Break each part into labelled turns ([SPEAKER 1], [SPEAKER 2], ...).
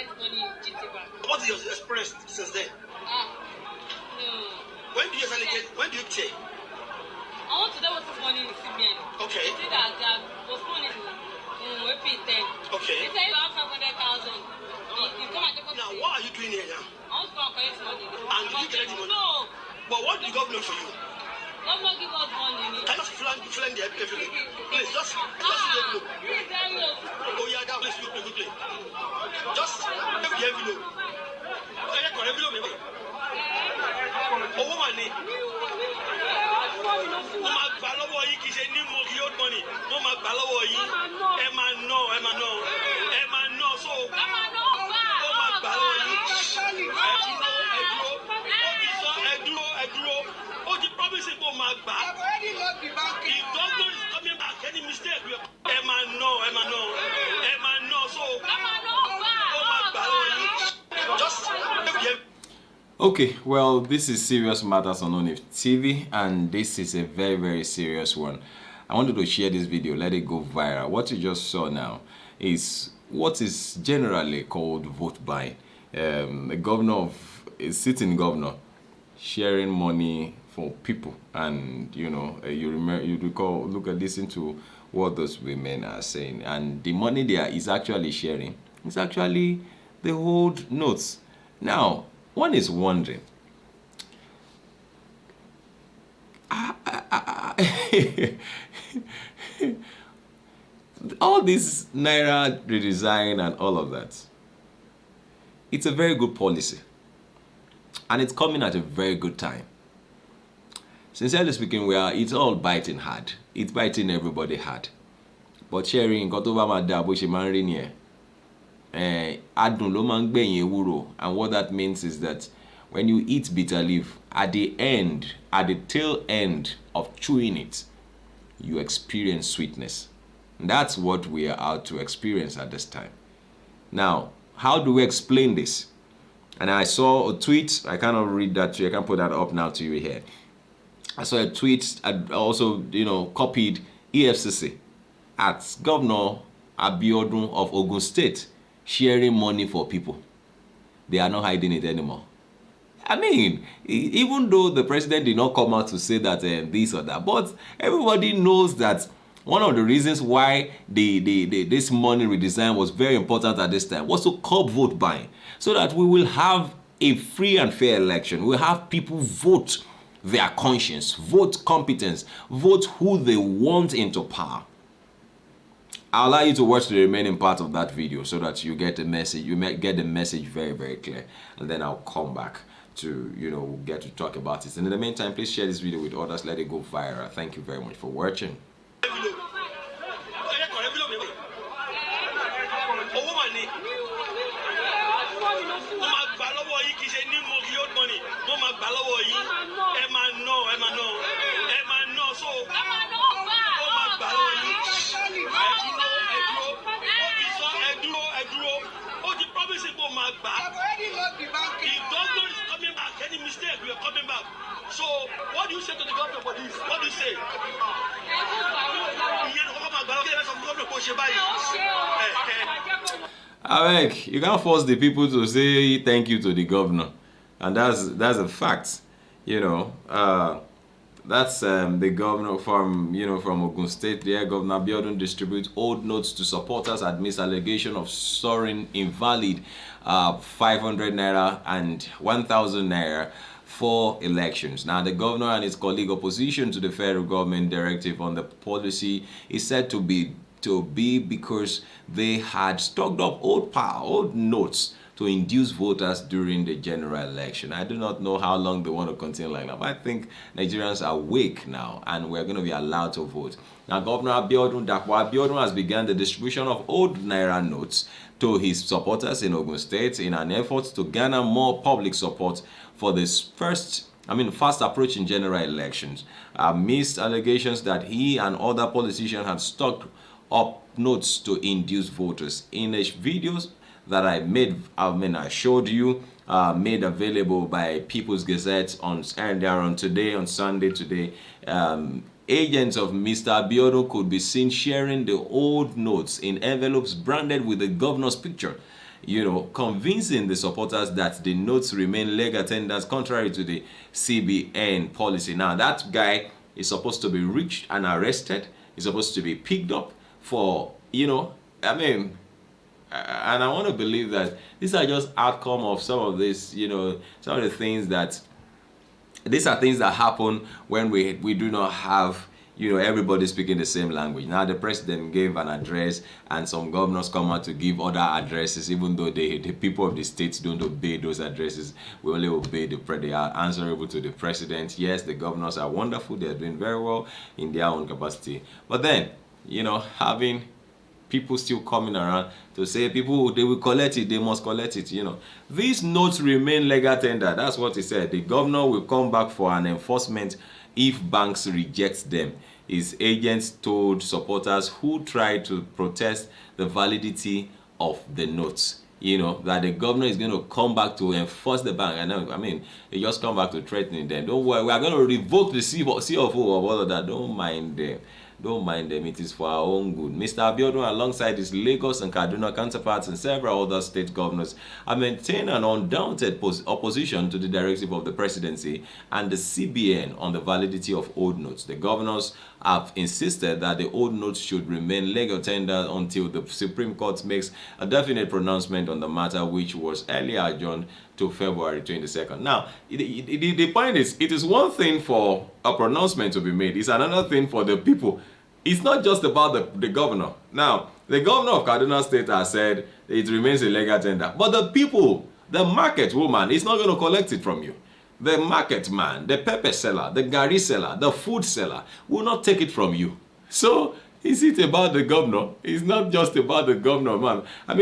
[SPEAKER 1] collect money in GT Bank.
[SPEAKER 2] What is your experience since then?
[SPEAKER 1] No.
[SPEAKER 2] When do you actually get? When do you check?
[SPEAKER 1] I want to know what is money in CBN.
[SPEAKER 2] Okay.
[SPEAKER 1] They say that they are postponing AP10.
[SPEAKER 2] Okay.
[SPEAKER 1] They say you have 500,000. You come and take us.
[SPEAKER 2] Now, what are you doing here now?
[SPEAKER 1] I want to go and collect money.
[SPEAKER 2] And did you get the money?
[SPEAKER 1] No.
[SPEAKER 2] But what did the government for you?
[SPEAKER 1] Government give us money.
[SPEAKER 2] Can you just flank the everything? Please, just look.
[SPEAKER 1] Please, tell me.
[SPEAKER 2] Oh yeah, that place look quickly. Just take the envelope. Oh yeah, got envelope, maybe. Oh, woman, mo ma gbà lọ́wọ́ yín kì í ṣe ní mo kì yóò money. Mo ma gbà lọ́wọ́ yín. Ẹ máa ná, ẹ máa ná. Ẹ máa ná, so. Ẹ máa ná. Mo ma gbà lọ́wọ́ yín. Ẹ dúró. Ó ti promise pé ó máa gbà. The government is coming back. Any mistake? Ẹ máa ná, ẹ máa ná. Ẹ máa ná, so. Ẹ máa ná. Mo ma gbà lọ́wọ́ yín. Just take the.
[SPEAKER 3] Okay, well, this is Serious Matters on ONIF TV, and this is a very, very serious one. I wanted to share this video, let it go viral. What you just saw now is what is generally called vote buying. A sitting governor sharing money for people, and you recall, listen to what those women are saying, and the money there is actually sharing. It's actually the old notes. Now, one is wondering, all this Naira redesign and all of that, it's a very good policy. And it's coming at a very good time. Sincerely speaking, it's all biting hard. It's biting everybody hard. But sharing, adùn ló máa ń gbẹ̀yìn ewúro, and what that means is that when you eat bitter leaf, at the tail end of chewing it, you experience sweetness. And that's what we are out to experience at this time. Now, how do we explain this? And I saw a tweet, I cannot read that to you, I can put that up now to you here. I saw a tweet, I also copied EFCC at Governor Abiodun of Ogun State, sharing money for people. They are not hiding it anymore. I mean, even though the president did not come out to say that this or that, but everybody knows that one of the reasons why this money redesign was very important at this time was to curb vote buying, so that we will have a free and fair election. We'll have people vote their conscience, vote competence, vote who they want into power. I'll allow you to watch the remaining part of that video so that you get the message. You may get the message very, very clear, and then I'll come back to get to talk about it. And in the meantime, please share this video with others. Let it go viral. Thank you very much for watching.
[SPEAKER 2] So, what do you say to the government for this? What do you say?
[SPEAKER 3] Alright, you can't force the people to say thank you to the governor, and that's a fact. That's the governor from from Ogun State. There, Governor Abiodun distributes old notes to supporters amidst allegation of storing invalid 500 naira and 1,000 naira for elections. Now, the governor and his colleague opposition to the federal government directive on the policy is said to be because they had stocked up old notes to induce voters during the general election. I do not know how long they want to continue like that, but I think Nigerians are awake now, and we're going to be allowed to vote. Now, Governor Abiodun has begun the distribution of old Naira notes to his supporters in Ogun State in an effort to garner more public support for this fast approaching general elections, amidst allegations that he and other politicians had stocked up notes to induce voters. In the videos that I showed you, made available by People's Gazette on Sunday today, agents of Mr. Abiodun could be seen sharing the old notes in envelopes branded with the governor's picture. convincing the supporters that the notes remain legal tenders contrary to the CBN policy. Now, that guy is supposed to be reached and arrested. He's supposed to be picked up for, and I want to believe that these are just outcome of some of this, some of the things that, these are things that happen when we do not have everybody speaking the same language. Now the president gave an address and some governors come out to give other addresses, even though the people of the states don't obey those addresses. We only obey they are answerable to the president. Yes, the governors are wonderful, they are doing very well in their own capacity, but then having people still coming around to say people, they will collect it, they must collect it. These notes remain legal tender. That's what he said. The governor will come back for an enforcement if banks reject them. His agents told supporters who tried to protest the validity of the notes, that the governor is going to come back to enforce the bank. And he just come back to threatening them. Don't worry, we are going to revoke the CFO of all of that. Don't mind them. Don't mind them, it is for our own good. Mr. Abiodun, alongside his Lagos and Kaduna counterparts and several other state governors, have maintained an undaunted opposition to the directive of the presidency and the CBN on the validity of old notes. The governors have insisted that the old notes should remain legal tender until the Supreme Court makes a definite pronouncement on the matter, which was earlier adjourned to February 22nd. Now, the point is, it is one thing for a pronouncement to be made. It's another thing for the people. It's not just about the governor. Now, the governor of Kaduna State has said it remains a legal tender. But the people, the market woman, is not going to collect it from you. The market man, the pepper seller, the gari seller, the food seller will not take it from you. So, is it about the governor? It's not just about the governor, man.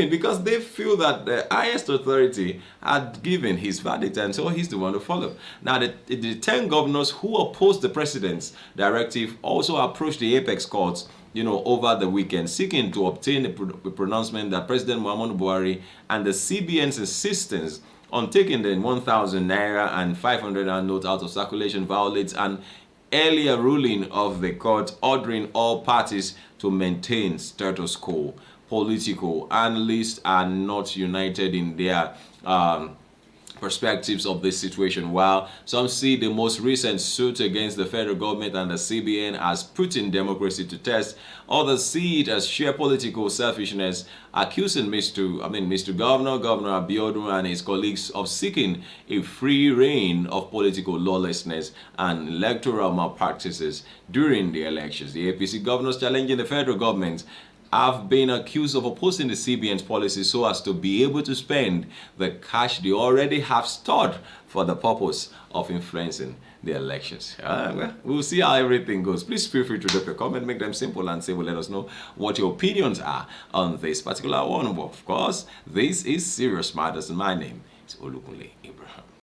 [SPEAKER 3] Because they feel that the highest authority had given his verdict, and so he's the one to follow. Now, the 10 governors who opposed the president's directive also approached the apex courts, over the weekend, seeking to obtain a pronouncement that President Muhammadu Buhari and the CBN's insistence on taking the 1,000 Naira and 500 notes out of circulation violates an earlier ruling of the court ordering all parties to maintain status quo. Political analysts are not united in their perspectives of this situation. While some see the most recent suit against the federal government and the CBN as putting democracy to test, others see it as sheer political selfishness, accusing Mr. Governor Abiodun and his colleagues of seeking a free reign of political lawlessness and electoral malpractices during the elections. The APC governors challenging the federal government have been accused of opposing the CBN's policy so as to be able to spend the cash they already have stored for the purpose of influencing the elections. Well, we'll see how everything goes. Please feel free to drop your comment, make them simple and say, let us know what your opinions are on this particular one. Of course, this is Serious Matters, and my name is Olukunle Abraham.